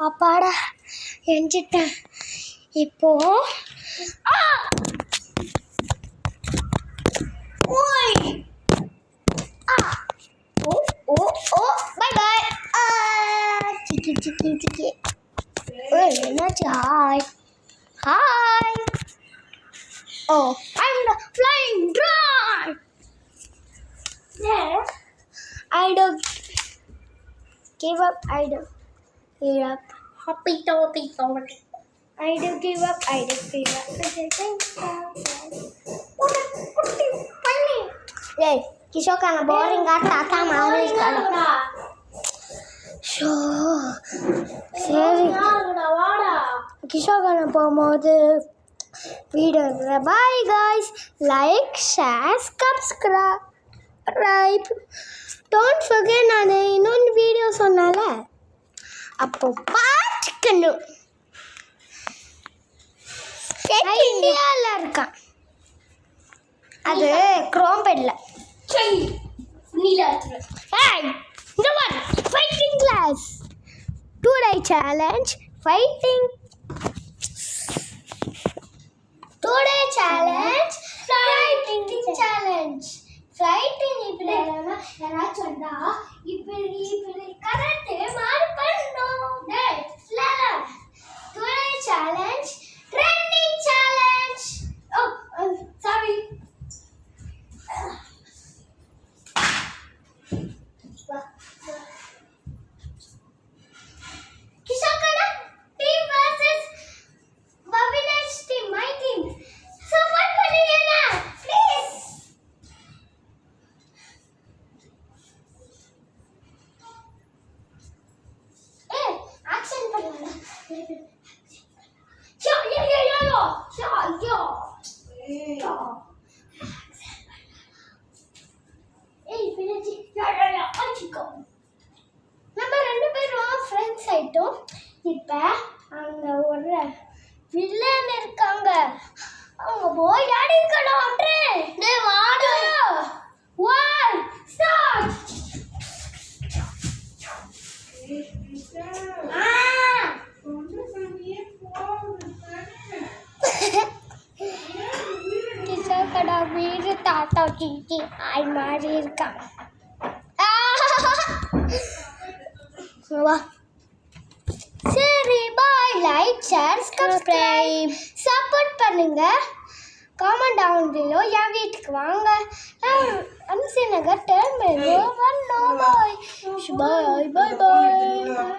அப்பாடா எஞ்சிட்டேன். இப்போ bye bye. சிக்கி சிக்கி சிக்கி. என்னாச்சு? Hi hi. I'm the flying drone. I don't give up. I don't give up. Hoppy toppy toppy. I don't give up. I don't give up. Hey, Kishokana boring ga tata maru kada. Sho. Seri. Kishokana போகும்போது video. Bye guys. Like, share, subscribe. Don't forget நான் இன்னொரு video சொன்னால அப்போ பார்த்துக்கணும். இந்தியாவில் இருக்கான் அது குரோம்பெட்ல. இந்த மாதிரி fighting class today challenge fighting today challenge fighting challenge flighting. இப்படி யாராச்சும் வந்தா இப்படி இப்படி கரெக்டு மாறு பண்ணணும். Today challenge trending challenge. Sorry. கிஷோகனா team versus Pavinesh team. My team support பண்ணுங்க ப்ளீஸ். ஆக்ஷன் பண்ணுங்க. நம்ம ரெண்டு பேரும் ஃப்ரெண்ட்ஸ் ஆயிட்டோம். இப்போ அங்கே ஒரு வில்லன் இருக்காங்க. அவங்க போய் அடிக்கணும். வாடா ஒன் ஸ்டார்ட். கிஷோகனா வீடு தாத்தா கீக்கி ஆய் மாதிரி இருக்காங்க. சரி bye. Like share subscribe support பண்ணுங்க. Comment down below. என் வீட்டுக்கு வாங்க. அம்சி நகர் டெர்மினல் வரணும். பாய் பாய் பாய் பாய்.